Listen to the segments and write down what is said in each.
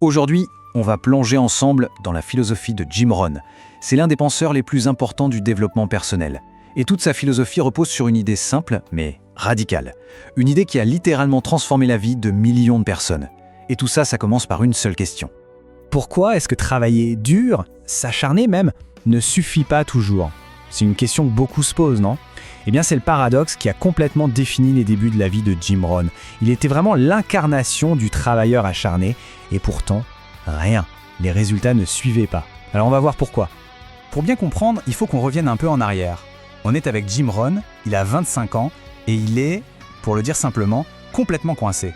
Aujourd'hui, on va plonger ensemble dans la philosophie de Jim Rohn. C'est l'un des penseurs les plus importants du développement personnel. Et toute sa philosophie repose sur une idée simple, mais radicale. Une idée qui a littéralement transformé la vie de millions de personnes. Et tout ça, ça commence par une seule question. Pourquoi est-ce que travailler dur, s'acharner même, ne suffit pas toujours? C'est une question que beaucoup se posent, non? Eh bien, c'est le paradoxe qui a complètement défini les débuts de la vie de Jim Rohn. Il était vraiment l'incarnation du travailleur acharné, et pourtant, rien. Les résultats ne suivaient pas. Alors on va voir pourquoi. Pour bien comprendre, il faut qu'on revienne un peu en arrière. On est avec Jim Rohn, il a 25 ans, et il est, pour le dire simplement, complètement coincé.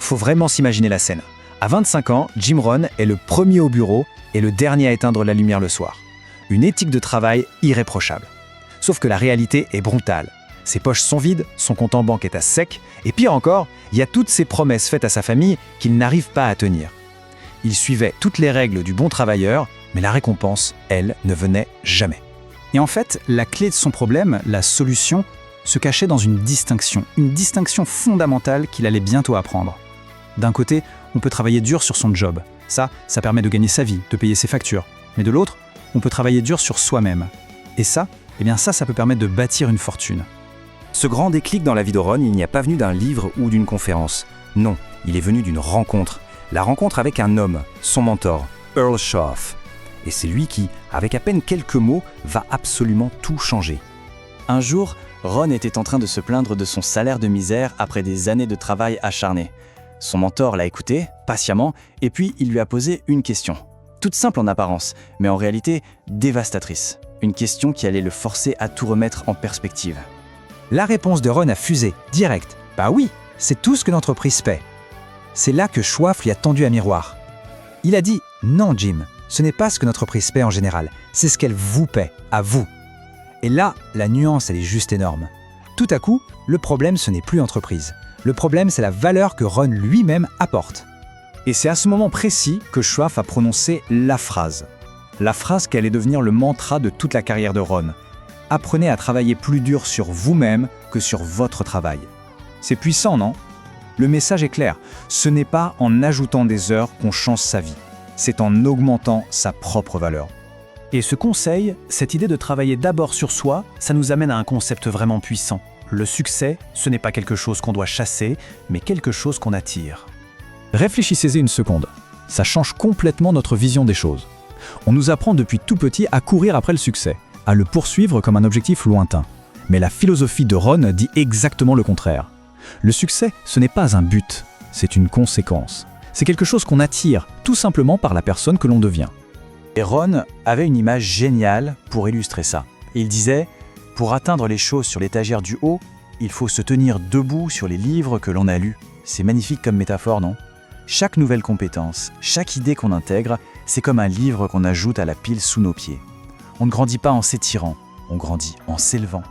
Faut vraiment s'imaginer la scène. À 25 ans, Jim Rohn est le premier au bureau et le dernier à éteindre la lumière le soir. Une éthique de travail irréprochable. Sauf que la réalité est brutale. Ses poches sont vides, son compte en banque est à sec, et pire encore, il y a toutes ces promesses faites à sa famille qu'il n'arrive pas à tenir. Il suivait toutes les règles du bon travailleur, mais la récompense, elle, ne venait jamais. Et en fait, la clé de son problème, la solution, se cachait dans une distinction fondamentale qu'il allait bientôt apprendre. D'un côté, on peut travailler dur sur son job. Ça permet de gagner sa vie, de payer ses factures. Mais de l'autre, on peut travailler dur sur soi-même. Et ça peut permettre de bâtir une fortune. Ce grand déclic dans la vie de Rohn, il n'y a pas venu d'un livre ou d'une conférence. Non, il est venu d'une rencontre. La rencontre avec un homme, son mentor, Earl Schoff. Et c'est lui qui, avec à peine quelques mots, va absolument tout changer. Un jour, Rohn était en train de se plaindre de son salaire de misère après des années de travail acharné. Son mentor l'a écouté, patiemment, et puis il lui a posé une question. Toute simple en apparence, mais en réalité dévastatrice. Une question qui allait le forcer à tout remettre en perspective. La réponse de Rohn a fusé, direct. Bah oui, c'est tout ce que l'entreprise paie. C'est là que Schoff lui a tendu un miroir. Il a dit « Non, Jim, ce n'est pas ce que notre entreprise paie en général, c'est ce qu'elle vous paie, à vous. » Et là, la nuance, elle est juste énorme. Tout à coup, le problème, ce n'est plus l'entreprise. Le problème, c'est la valeur que Rohn lui-même apporte. Et c'est à ce moment précis que Schoff a prononcé la phrase. La phrase qui allait devenir le mantra de toute la carrière de Rohn. Apprenez à travailler plus dur sur vous-même que sur votre travail. C'est puissant, non? Le message est clair. Ce n'est pas en ajoutant des heures qu'on change sa vie. C'est en augmentant sa propre valeur. Et ce conseil, cette idée de travailler d'abord sur soi, ça nous amène à un concept vraiment puissant. Le succès, ce n'est pas quelque chose qu'on doit chasser, mais quelque chose qu'on attire. Réfléchissez-y une seconde. Ça change complètement notre vision des choses. On nous apprend depuis tout petit à courir après le succès, à le poursuivre comme un objectif lointain. Mais la philosophie de Rohn dit exactement le contraire. Le succès, ce n'est pas un but, c'est une conséquence. C'est quelque chose qu'on attire, tout simplement par la personne que l'on devient. Et Rohn avait une image géniale pour illustrer ça. Il disait « Pour atteindre les choses sur l'étagère du haut, il faut se tenir debout sur les livres que l'on a lus. » C'est magnifique comme métaphore, non? Chaque nouvelle compétence, chaque idée qu'on intègre, c'est comme un livre qu'on ajoute à la pile sous nos pieds. On ne grandit pas en s'étirant, on grandit en s'élevant.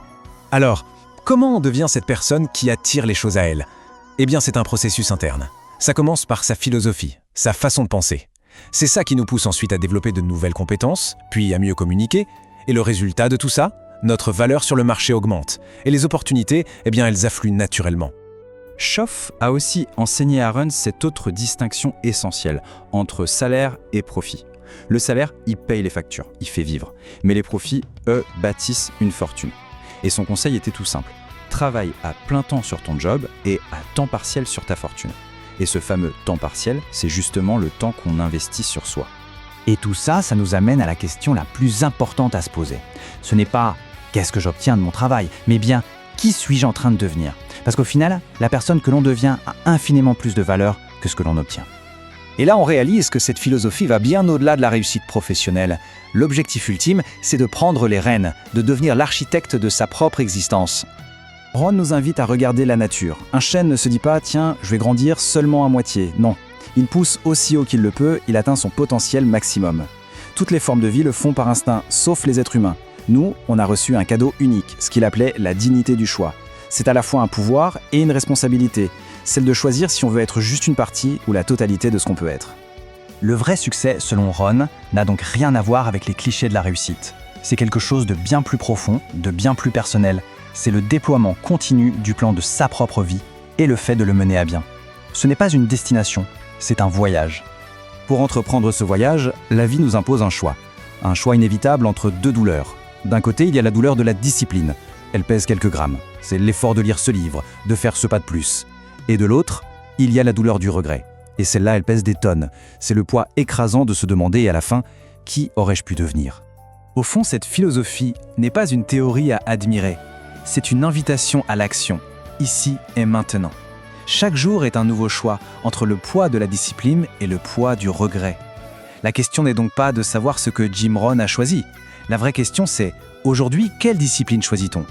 Alors, comment on devient cette personne qui attire les choses à elle? Eh bien, c'est un processus interne. Ça commence par sa philosophie, sa façon de penser. C'est ça qui nous pousse ensuite à développer de nouvelles compétences, puis à mieux communiquer. Et le résultat de tout ça? Notre valeur sur le marché augmente. Et les opportunités, eh bien, elles affluent naturellement. Schoff a aussi enseigné à Rohn cette autre distinction essentielle entre salaire et profit. Le salaire, il paye les factures, il fait vivre. Mais les profits, eux, bâtissent une fortune. Et son conseil était tout simple. Travaille à plein temps sur ton job et à temps partiel sur ta fortune. Et ce fameux temps partiel, c'est justement le temps qu'on investit sur soi. Et tout ça, ça nous amène à la question la plus importante à se poser. Ce n'est pas « qu'est-ce que j'obtiens de mon travail ?», mais bien « qui suis-je en train de devenir ?» Parce qu'au final, la personne que l'on devient a infiniment plus de valeur que ce que l'on obtient. Et là, on réalise que cette philosophie va bien au-delà de la réussite professionnelle. L'objectif ultime, c'est de prendre les rênes, de devenir l'architecte de sa propre existence. Rohn nous invite à regarder la nature. Un chêne ne se dit pas « tiens, je vais grandir seulement à moitié ». Non, il pousse aussi haut qu'il le peut, il atteint son potentiel maximum. Toutes les formes de vie le font par instinct, sauf les êtres humains. Nous, on a reçu un cadeau unique, ce qu'il appelait la dignité du choix. C'est à la fois un pouvoir et une responsabilité, celle de choisir si on veut être juste une partie ou la totalité de ce qu'on peut être. Le vrai succès, selon Rohn, n'a donc rien à voir avec les clichés de la réussite. C'est quelque chose de bien plus profond, de bien plus personnel. C'est le déploiement continu du plan de sa propre vie et le fait de le mener à bien. Ce n'est pas une destination, c'est un voyage. Pour entreprendre ce voyage, la vie nous impose un choix. Un choix inévitable entre deux douleurs. D'un côté, il y a la douleur de la discipline. Elle pèse quelques grammes. C'est l'effort de lire ce livre, de faire ce pas de plus. Et de l'autre, il y a la douleur du regret. Et celle-là, elle pèse des tonnes. C'est le poids écrasant de se demander à la fin, qui aurais-je pu devenir ? Au fond, cette philosophie n'est pas une théorie à admirer. C'est une invitation à l'action, ici et maintenant. Chaque jour est un nouveau choix entre le poids de la discipline et le poids du regret. La question n'est donc pas de savoir ce que Jim Rohn a choisi. La vraie question c'est, aujourd'hui, quelle discipline choisit-on ?